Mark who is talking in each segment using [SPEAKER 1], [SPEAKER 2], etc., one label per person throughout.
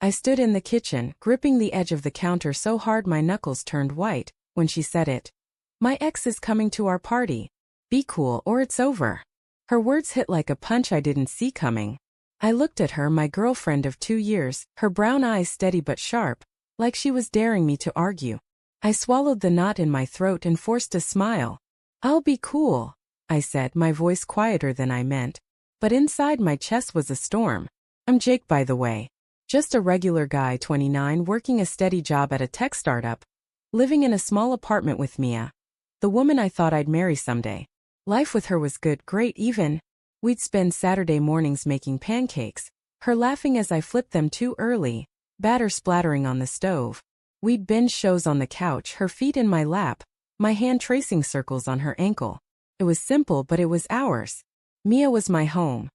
[SPEAKER 1] I stood in the kitchen, gripping the edge of the counter so hard my knuckles turned white, when she said it. My ex is coming to our party. Be cool or it's over. Her words hit like a punch I didn't see coming. I looked at her, my girlfriend of 2 years, her brown eyes steady but sharp, like she was daring me to argue. I swallowed the knot in my throat and forced a smile. I'll be cool, I said, my voice quieter than I meant. But inside my chest was a storm. I'm Jake, by the way. Just a regular guy, 29, working a steady job at a tech startup. Living in a small apartment with Mia. The woman I thought I'd marry someday. Life with her was good, great even. We'd spend Saturday mornings making pancakes, her laughing as I flipped them too early, batter splattering on the stove. We'd binge shows on the couch, her feet in my lap, my hand tracing circles on her ankle. It was simple, but it was ours. Mia was my home.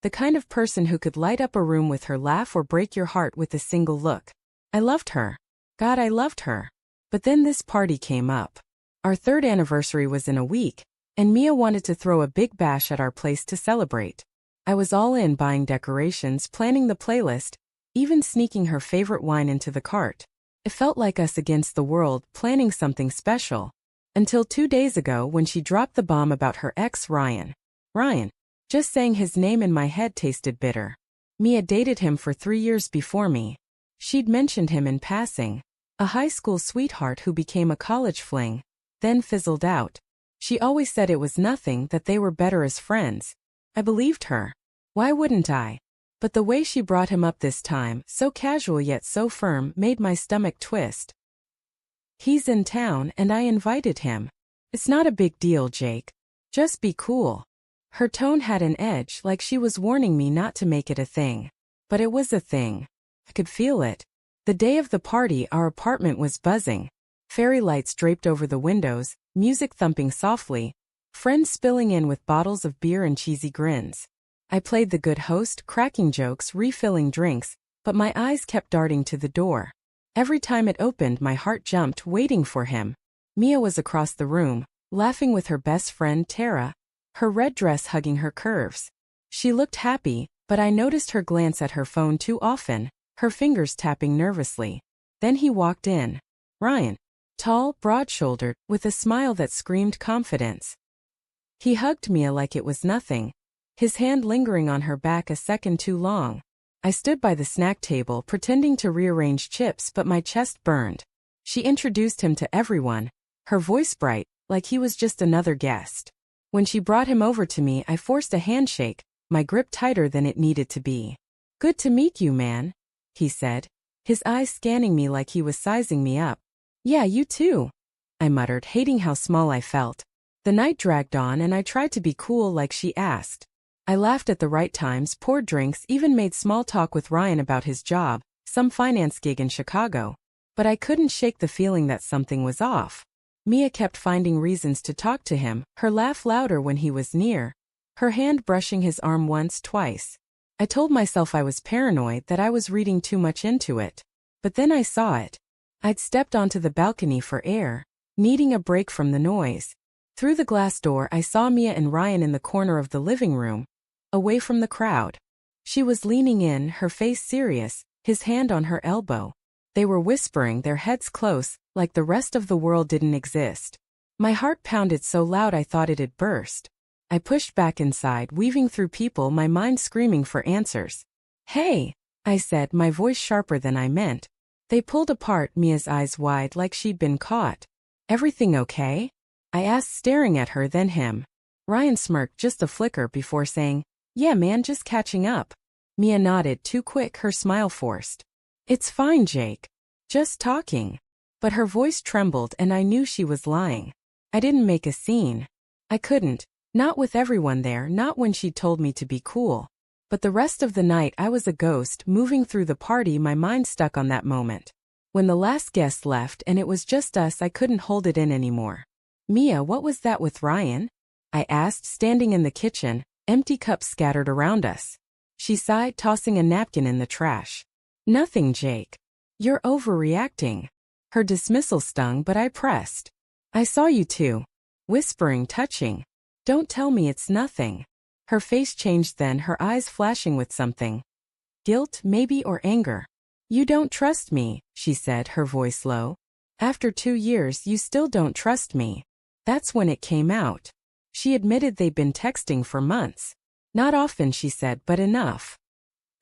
[SPEAKER 1] The kind of person who could light up a room with her laugh or break your heart with a single look. I loved her. God, I loved her. But then this party came up. Our 3rd anniversary was in a week, and Mia wanted to throw a big bash at our place to celebrate. I was all in, buying decorations, planning the playlist, even sneaking her favorite wine into the cart. It felt like us against the world, planning something special. Until 2 days ago when she dropped the bomb about her ex, Ryan. Ryan. Just saying his name in my head tasted bitter. Mia dated him for 3 years before me. She'd mentioned him in passing. A high school sweetheart who became a college fling, then fizzled out. She always said it was nothing, that they were better as friends. I believed her. Why wouldn't I? But the way she brought him up this time, so casual yet so firm, made my stomach twist. He's in town and I invited him. It's not a big deal, Jake. Just be cool. Her tone had an edge, like she was warning me not to make it a thing. But it was a thing. I could feel it. The day of the party, our apartment was buzzing. Fairy lights draped over the windows, music thumping softly, friends spilling in with bottles of beer and cheesy grins. I played the good host, cracking jokes, refilling drinks, but my eyes kept darting to the door. Every time it opened, my heart jumped, waiting for him. Mia was across the room, laughing with her best friend, Tara, her red dress hugging her curves. She looked happy, but I noticed her glance at her phone too often, her fingers tapping nervously. Then he walked in. Ryan. Tall, broad-shouldered, with a smile that screamed confidence. He hugged Mia like it was nothing, his hand lingering on her back a second too long. I stood by the snack table pretending to rearrange chips, but my chest burned. She introduced him to everyone, her voice bright, like he was just another guest. When she brought him over to me, I forced a handshake, my grip tighter than it needed to be. Good to meet you, man, he said, his eyes scanning me like he was sizing me up. Yeah, you too, I muttered, hating how small I felt. The night dragged on and I tried to be cool like she asked. I laughed at the right times, poured drinks, even made small talk with Ryan about his job, some finance gig in Chicago. But I couldn't shake the feeling that something was off. Mia kept finding reasons to talk to him, her laugh louder when he was near, her hand brushing his arm once, twice. I told myself I was paranoid, that I was reading too much into it. But then I saw it. I'd stepped onto the balcony for air, needing a break from the noise. Through the glass door I saw Mia and Ryan in the corner of the living room, away from the crowd. She was leaning in, her face serious, his hand on her elbow. They were whispering, their heads close, like the rest of the world didn't exist. My heart pounded so loud I thought it'd burst. I pushed back inside, weaving through people, my mind screaming for answers. Hey, I said, my voice sharper than I meant. They pulled apart, Mia's eyes wide like she'd been caught. Everything okay? I asked, staring at her, then him. Ryan smirked just a flicker before saying, yeah man, just catching up. Mia nodded, too quick, her smile forced. It's fine, Jake. Just talking. But her voice trembled and I knew she was lying. I didn't make a scene. I couldn't. Not with everyone there, not when she'd told me to be cool. But the rest of the night I was a ghost, moving through the party, my mind stuck on that moment. When the last guest left and it was just us, I couldn't hold it in anymore. Mia, what was that with Ryan? I asked, standing in the kitchen, empty cups scattered around us. She sighed, tossing a napkin in the trash. Nothing, Jake. You're overreacting. Her dismissal stung, but I pressed. I saw you too. Whispering, touching. Don't tell me it's nothing. Her face changed then, her eyes flashing with something. Guilt, maybe, or anger. You don't trust me, she said, her voice low. After 2 years you still don't trust me. That's when it came out. She admitted they'd been texting for months. Not often, she said, but enough.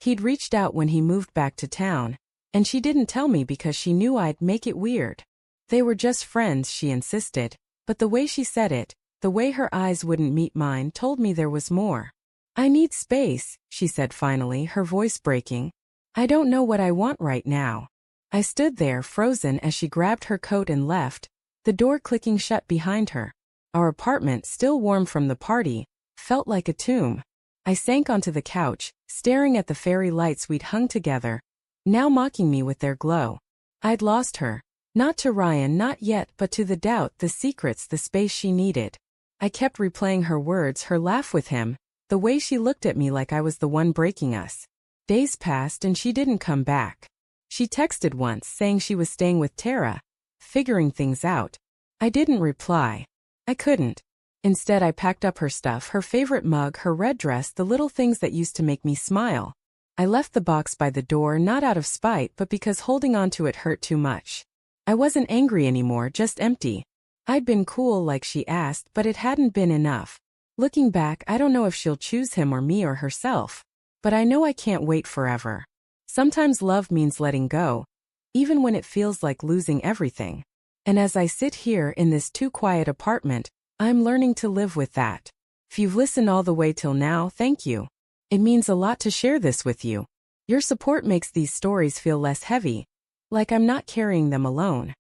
[SPEAKER 1] He'd reached out when he moved back to town, and she didn't tell me because she knew I'd make it weird. They were just friends, she insisted, but the way she said it, the way her eyes wouldn't meet mine, told me there was more. I need space, she said finally, her voice breaking. I don't know what I want right now. I stood there, frozen, as she grabbed her coat and left, the door clicking shut behind her. Our apartment, still warm from the party, felt like a tomb. I sank onto the couch, staring at the fairy lights we'd hung together, now mocking me with their glow. I'd lost her. Not to Ryan, not yet, but to the doubt, the secrets, the space she needed. I kept replaying her words, her laugh with him, the way she looked at me like I was the one breaking us. Days passed and she didn't come back. She texted once, saying she was staying with Tara, figuring things out. I didn't reply. I couldn't. Instead, I packed up her stuff, her favorite mug, her red dress, the little things that used to make me smile. I left the box by the door, not out of spite, but because holding on to it hurt too much. I wasn't angry anymore, just empty. I'd been cool like she asked, but it hadn't been enough. Looking back, I don't know if she'll choose him or me or herself. But I know I can't wait forever. Sometimes love means letting go, even when it feels like losing everything. And as I sit here in this too quiet apartment, I'm learning to live with that. If you've listened all the way till now, thank you. It means a lot to share this with you. Your support makes these stories feel less heavy, like I'm not carrying them alone.